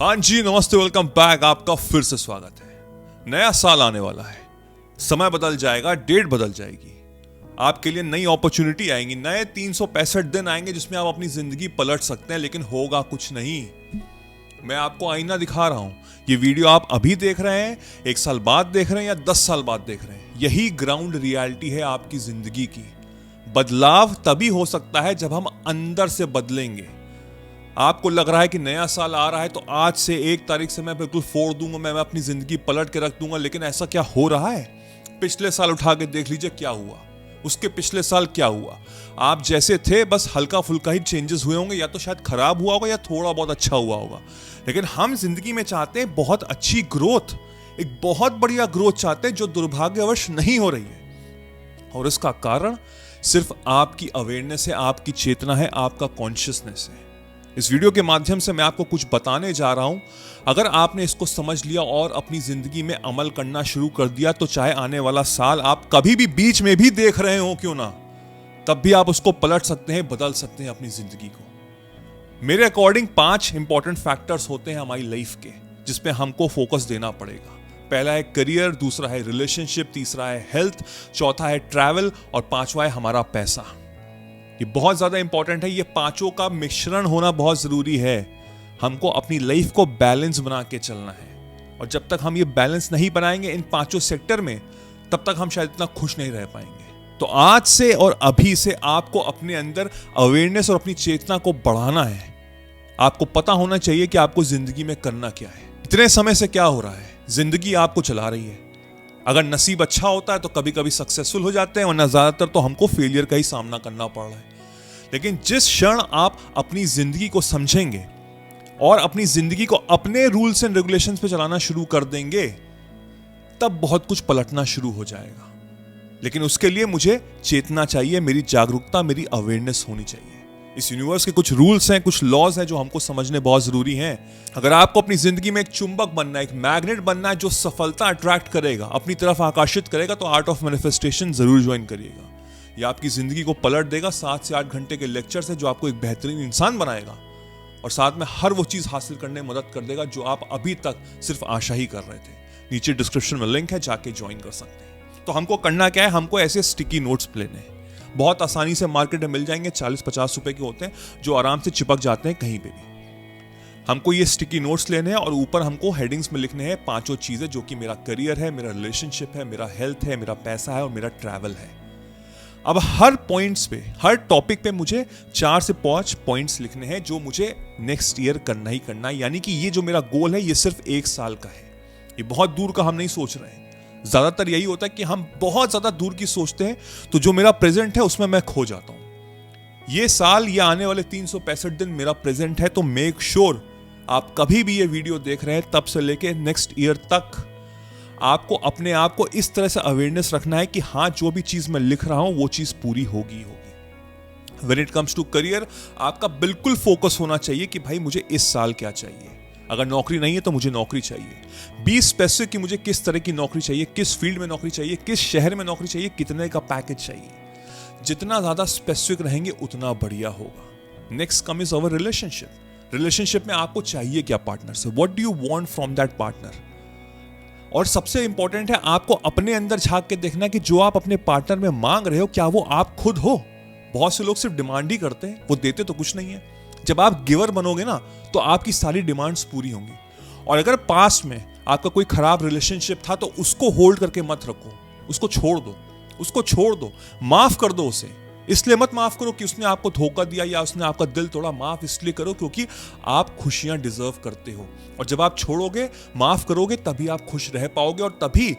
हाँ जी, नमस्ते, welcome back. आपका फिर से स्वागत है। नया साल आने वाला है, समय बदल जाएगा, डेट बदल जाएगी, आपके लिए नई अपॉर्चुनिटी आएंगी, नए 365 दिन आएंगे जिसमें आप अपनी जिंदगी पलट सकते हैं, लेकिन होगा कुछ नहीं। मैं आपको आईना दिखा रहा हूं। ये वीडियो आप अभी देख रहे हैं, 1 साल बाद देख रहे हैं या 10 साल बाद देख रहे हैं, यही ग्राउंड रियलिटी है आपकी जिंदगी की। बदलाव तभी हो सकता है जब हम अंदर से बदलेंगे। आपको लग रहा है कि नया साल आ रहा है तो आज से 1 तारीख से मैं बिल्कुल फोड़ दूंगा, मैं अपनी जिंदगी पलट के रख दूंगा, लेकिन ऐसा क्या हो रहा है? पिछले साल उठा के देख लीजिए क्या हुआ, उसके पिछले साल क्या हुआ। आप जैसे थे, बस हल्का फुल्का ही चेंजेस हुए होंगे, या तो शायद खराब हुआ होगा या थोड़ा बहुत अच्छा हुआ होगा। लेकिन हम जिंदगी में चाहते हैं बहुत अच्छी ग्रोथ, एक बहुत बढ़िया ग्रोथ चाहते हैं जो दुर्भाग्यवश नहीं हो रही है। और इसका कारण सिर्फ आपकी अवेयरनेस है, आपकी चेतना है, आपका कॉन्शियसनेस है। इस वीडियो के माध्यम से मैं आपको कुछ बताने जा रहा हूं। अगर आपने इसको समझ लिया और अपनी जिंदगी में अमल करना शुरू कर दिया तो चाहे आने वाला साल आप कभी भी बीच में भी देख रहे हो क्यों ना, तब भी आप उसको पलट सकते हैं, बदल सकते हैं अपनी जिंदगी को। मेरे अकॉर्डिंग 5 इंपॉर्टेंट फैक्टर्स होते हैं हमारी लाइफ के, जिसपे हमको फोकस देना पड़ेगा। पहला है करियर, दूसरा है रिलेशनशिप, तीसरा है हेल्थ, चौथा है ट्रैवल और 5वां है हमारा पैसा। ये बहुत ज्यादा इंपॉर्टेंट है। ये पांचों का मिश्रण होना बहुत जरूरी है। हमको अपनी लाइफ को बैलेंस बना के चलना है, और जब तक हम ये बैलेंस नहीं बनाएंगे इन 5 सेक्टर में, तब तक हम शायद इतना खुश नहीं रह पाएंगे। तो आज से और अभी से आपको अपने अंदर अवेयरनेस और अपनी चेतना को बढ़ाना है। आपको पता होना चाहिए कि आपको जिंदगी में करना क्या है। इतने समय से क्या हो रहा है, जिंदगी आपको चला रही है। अगर नसीब अच्छा होता है तो कभी कभी सक्सेसफुल हो जाते हैं, वरना ज्यादातर तो हमको फेलियर का ही सामना करना पड़ रहा है। लेकिन जिस क्षण आप अपनी जिंदगी को समझेंगे और अपनी जिंदगी को अपने रूल्स एंड रेगुलेशंस पे चलाना शुरू कर देंगे, तब बहुत कुछ पलटना शुरू हो जाएगा। लेकिन उसके लिए मुझे चेतना चाहिए, मेरी जागरूकता, मेरी अवेयरनेस होनी चाहिए। इस यूनिवर्स के कुछ रूल्स हैं, कुछ लॉज हैं जो हमको समझने बहुत जरूरी हैं। अगर आपको अपनी जिंदगी में एक चुंबक बनना है, एक मैग्नेट बनना है जो सफलता अट्रैक्ट करेगा, अपनी तरफ आकर्षित करेगा, तो आर्ट ऑफ मैनिफेस्टेशन जरूर ज्वाइन करिएगा। ये आपकी जिंदगी को पलट देगा। 7 से 8 घंटे के लेक्चर से जो आपको एक बेहतरीन इंसान बनाएगा, और साथ में हर वो चीज हासिल करने में मदद कर देगा जो आप अभी तक सिर्फ आशा ही कर रहे थे। नीचे डिस्क्रिप्शन में लिंक है, जाके ज्वाइन कर सकते हैं। तो हमको करना क्या है, हमको ऐसे स्टिकी नोट्स लेने हैं, बहुत आसानी से मार्केट में मिल जाएंगे, 40-50 रुपए के होते हैं, जो आराम से चिपक जाते हैं कहीं पे भी। हमको ये स्टिकी नोट्स लेने हैं और ऊपर हमको हेडिंग्स में लिखने हैं 5 चीजें, जो कि मेरा करियर है, मेरा रिलेशनशिप है, मेरा हेल्थ है, मेरा पैसा है और मेरा ट्रैवल है। अब हर पॉइंट्स पे, हर टॉपिक पे मुझे 4 से 5 पॉइंट्स लिखने हैं जो मुझे नेक्स्ट ईयर करना ही करना है। यानी कि ये जो मेरा गोल है ये सिर्फ 1 साल का है, ये बहुत दूर का हम नहीं सोच रहे हैं। ज्यादातर यही होता है कि हम बहुत ज्यादा दूर की सोचते हैं, तो जो मेरा प्रेजेंट है उसमें मैं खो जाता हूं। ये साल या आने वाले 365 दिन मेरा प्रेजेंट है, तो मेक श्योर आप कभी भी ये वीडियो देख रहे हैं तब से लेके नेक्स्ट ईयर तक आपको अपने आप को इस तरह से अवेयरनेस रखना है कि हाँ, जो भी चीज मैं लिख रहा हूं वो चीज पूरी होगी होगी। When it comes to career, आपका बिल्कुल फोकस होना चाहिए कि भाई मुझे इस साल क्या चाहिए। अगर नौकरी नहीं है तो मुझे नौकरी चाहिए। बी स्पेसिफिक कि मुझे किस तरह की नौकरी चाहिए, किस फील्ड में नौकरी चाहिए, किस शहर में नौकरी चाहिए, कितने का पैकेज चाहिए। जितना ज्यादा स्पेसिफिक रहेंगे उतना बढ़िया होगा। Next come is our relationship. Relationship में आपको चाहिए क्या पार्टनर से, what do you want from that partner. और सबसे इंपॉर्टेंट है आपको अपने अंदर झांक के देखना कि जो आप अपने पार्टनर में मांग रहे हो, क्या वो आप खुद हो। बहुत से लोग सिर्फ डिमांड ही करते हैं, वो देते तो कुछ नहीं है। जब आप गिवर बनोगे ना, तो आपकी सारी डिमांड्स पूरी होंगी। और अगर पास्ट में आपका कोई खराब रिलेशनशिप था तो उसको होल्ड करके मत रखो, उसको छोड़ दो, उसको छोड़ दो, माफ कर दो उसे। इसलिए मत माफ करो कि उसने आपको धोखा दिया या उसने आपका दिल तोड़ा, माफ इसलिए करो क्योंकि आप खुशियां डिजर्व करते हो। और जब आप छोड़ोगे, माफ करोगे, तभी आप खुश रह पाओगे, और तभी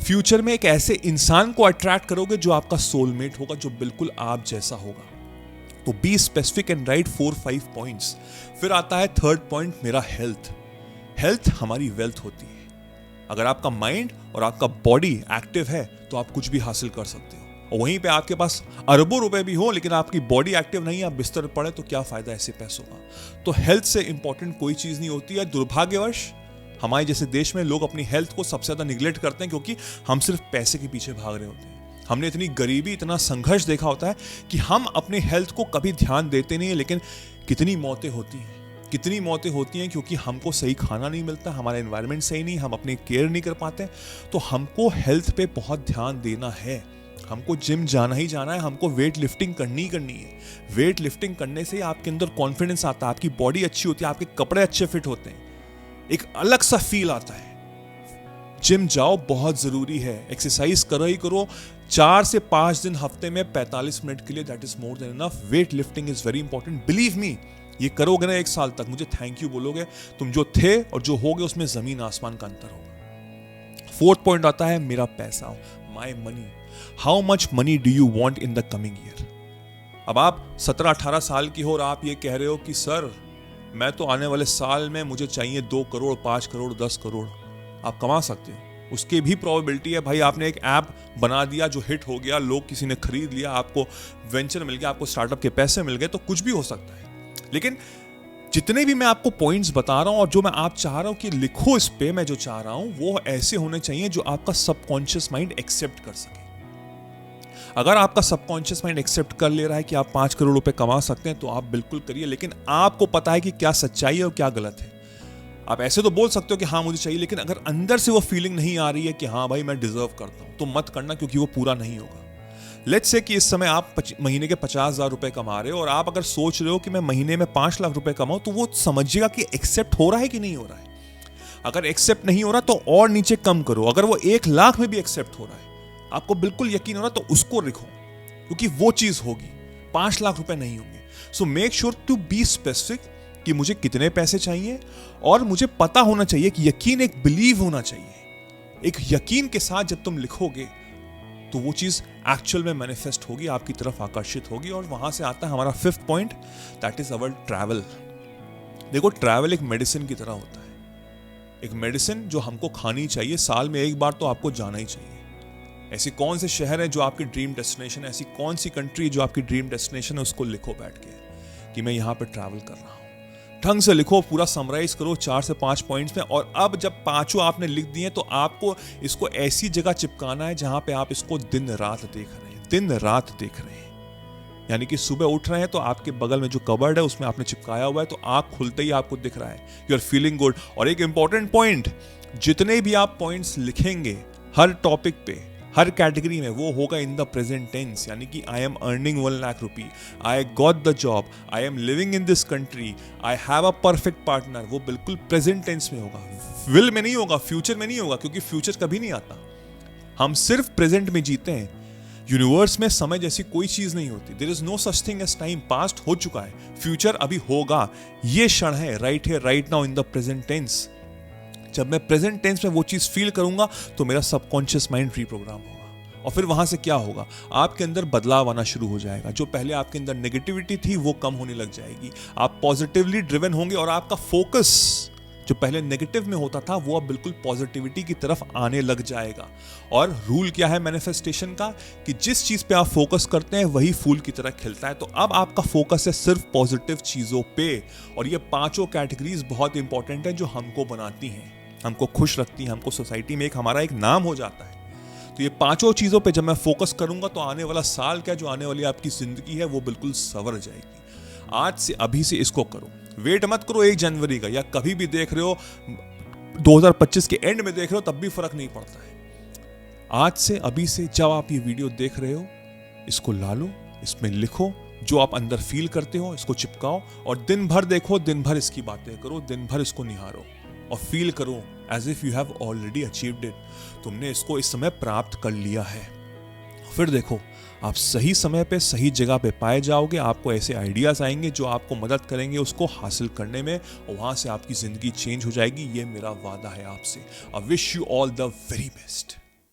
फ्यूचर में एक ऐसे इंसान को अट्रैक्ट करोगे जो आपका सोलमेट होगा, जो बिल्कुल आप जैसा होगा। तो be specific and right 4-5 points. फिर आता है 3rd पॉइंट, मेरा हेल्थ। हेल्थ हमारी वेल्थ होती है। अगर आपका माइंड और आपका बॉडी एक्टिव है तो आप कुछ भी हासिल कर सकते हो। और वहीं पे आपके पास अरबों रुपए भी हो, लेकिन आपकी बॉडी एक्टिव नहीं है, आप बिस्तर पर पड़े, तो क्या फायदा ऐसे पैसों का। तो हेल्थ से इंपॉर्टेंट कोई चीज नहीं होती है। दुर्भाग्यवश हमारे जैसे देश में लोग अपनी हेल्थ को सबसे ज्यादा निगलेक्ट करते हैं, क्योंकि हम सिर्फ पैसे के पीछे भाग रहे होते हैं। हमने इतनी गरीबी, इतना संघर्ष देखा होता है कि हम अपने हेल्थ को कभी ध्यान देते नहीं है, लेकिन कितनी मौतें होती हैं, कितनी मौतें होती हैं क्योंकि हमको सही खाना नहीं मिलता, हमारा एनवायरनमेंट सही नहीं, हम अपनी केयर नहीं कर पाते। तो हमको हेल्थ पे बहुत ध्यान देना है, हमको जिम जाना ही जाना है, हमको वेट लिफ्टिंग करनी ही करनी है। वेट लिफ्टिंग करने से आपके अंदर कॉन्फिडेंस आता है, आपकी बॉडी अच्छी होती है, आपके कपड़े अच्छे फिट होते हैं, एक अलग सा फील आता है। जिम जाओ, बहुत जरूरी है, एक्सरसाइज करो ही करो, 4 से 5 दिन हफ्ते में 45 मिनट के लिए, that is more than enough. Weight lifting is very important, believe me. ये करोगे ना 1 साल तक, मुझे थैंक यू बोलोगे। तुम जो थे और जो होगे उसमें जमीन आसमान का अंतर होगा। 4th पॉइंट आता है मेरा पैसा, my money. How much money do you want in the coming year. अब आप 17-18 साल की हो और आप ये कह रहे हो कि सर मैं तो आने वाले साल में मुझे चाहिए 2 करोड़, 5 करोड़, 10 करोड़। आप कमा सकते हो, उसकी भी प्रोबेबिलिटी है भाई। आपने एक ऐप बना दिया जो हिट हो गया, लोग किसी ने खरीद लिया, आपको वेंचर मिल गया, आपको स्टार्टअप के पैसे मिल गए, तो कुछ भी हो सकता है। लेकिन जितने भी मैं आपको पॉइंट्स बता रहा हूं और जो मैं आप चाह रहा हूं कि लिखो इस पे, मैं जो चाह रहा हूं वो ऐसे होने चाहिए जो आपका सबकॉन्शियस माइंड एक्सेप्ट कर सके। अगर आपका सबकॉन्शियस माइंड एक्सेप्ट कर ले रहा है कि आप 5 करोड़ रुपए कमा सकते हैं तो आप बिल्कुल करिए, लेकिन आपको पता है कि क्या सच्चाई है और क्या गलत है। आप ऐसे तो बोल सकते हो कि हाँ मुझे चाहिए, लेकिन अगर अंदर से वो फीलिंग नहीं आ रही है कि हाँ भाई मैं डिजर्व करता हूं, तो मत करना, क्योंकि वो पूरा नहीं होगा। लेट्स से कि इस समय आप महीने के 50,000 रुपए कमा रहे हो और आप अगर सोच रहे हो कि मैं महीने में 5 लाख रुपए कमाऊं, तो वो समझिएगा कि एक्सेप्ट हो रहा है कि नहीं हो रहा है। अगर एक्सेप्ट नहीं हो रहा तो और नीचे कम करो। अगर वो 1 लाख में भी एक्सेप्ट हो रहा है, आपको बिल्कुल यकीन हो रहा, तो उसको लिखो, क्योंकि वो चीज होगी, 5 लाख रुपए नहीं होंगे। So make sure to be specific कि मुझे कितने पैसे चाहिए, और मुझे पता होना चाहिए कि यकीन, एक बिलीव होना चाहिए। एक यकीन के साथ जब तुम लिखोगे तो वो चीज एक्चुअल में मैनिफेस्ट होगी, आपकी तरफ आकर्षित होगी। और वहां से आता है हमारा 5th point, that is our travel. देखो, ट्रैवल एक मेडिसिन की तरह होता है, एक मेडिसिन जो हमको खानी चाहिए। साल में 1 बार तो आपको जाना ही चाहिए। ऐसी कौन से शहर है जो आपकी ड्रीम डेस्टिनेशन है, ऐसी कौन सी कंट्री जो आपकी ड्रीम डेस्टिनेशन है, उसको लिखो बैठ के कि मैं यहां पर ट्रैवल कर रहा हूं। ढंग से लिखो, पूरा समराइज करो 4 से 5 पॉइंट्स में। और अब जब 5 आपने लिख दिए तो आपको इसको ऐसी जगह चिपकाना है जहां पे आप इसको दिन रात देख रहे हैं, दिन रात देख रहे हैं। यानी कि सुबह उठ रहे हैं तो आपके बगल में जो कबर्ड है उसमें आपने चिपकाया हुआ है, तो आंख खुलते ही आपको दिख रहा है, यू आर फीलिंग गुड। और एक इंपॉर्टेंट पॉइंट, जितने भी आप पॉइंट्स लिखेंगे हर टॉपिक पे, हर कैटेगरी में, वो होगा इन द प्रेजेंट टेंस। यानी कि I am earning 1 lakh rupee, I got the job, I am living in this country, I have a perfect partner, वो बिल्कुल प्रेजेंट टेंस में होगा, विल में नहीं होगा, फ्यूचर में नहीं होगा, क्योंकि फ्यूचर कभी नहीं आता। हम सिर्फ प्रेजेंट में जीते हैं। यूनिवर्स में समय जैसी कोई चीज नहीं होती, there is no such thing as time. Past हो चुका है, फ्यूचर अभी होगा, ये क्षण है, राइट है, right now, in the present tense. जब मैं प्रेजेंट टेंस में वो चीज फील करूंगा तो मेरा सबकॉन्शियस माइंड रीप्रोग्राम होगा, और फिर वहां से क्या होगा, आपके अंदर बदलाव आना शुरू हो जाएगा। जो पहले आपके अंदर नेगेटिविटी थी वो कम होने लग जाएगी, आप पॉजिटिवली ड्रिवन होंगे, और आपका फोकस जो पहले नेगेटिव में होता था वो अब बिल्कुल पॉजिटिविटी की तरफ आने लग जाएगा। और रूल क्या है मैनिफेस्टेशन का, कि जिस चीज पे आप फोकस करते हैं वही फूल की तरह खिलता है। तो अब आपका फोकस है सिर्फ पॉजिटिव चीजों पे। और ये 5 कैटेगरीज बहुत इंपॉर्टेंट है जो हमको बनाती हैं, हमको खुश रखती हैं, हमको सोसाइटी में हमारा एक नाम हो जाता है। तो ये 5 चीजों पे जब मैं फोकस करूंगा तो आने वाला साल क्या, जो आने वाली आपकी जिंदगी है वो बिल्कुल संवर जाएगी। आज से, अभी से इसको करो, वेट मत करो 1 जनवरी का, या कभी भी देख रहे हो 2025 के एंड में देख रहे हो तब भी फर्क नहीं पड़ता है। आज से, अभी से, जब आप ये वीडियो देख रहे हो, इसको ला लो, इसमें लिखो जो आप अंदर फील करते हो, इसको चिपकाओ, और दिन भर देखो, दिन भर इसकी बातें करो, दिन भर इसको निहारो और फील करो as if you have already achieved it. तुमने इसको इस समय प्राप्त कर लिया है। फिर देखो, आप सही समय पे सही जगह पे पाए जाओगे। आपको ऐसे आइडियाज आएंगे जो आपको मदद करेंगे उसको हासिल करने में, और वहां से आपकी जिंदगी चेंज हो जाएगी। ये मेरा वादा है आपसे। I wish you all the very best.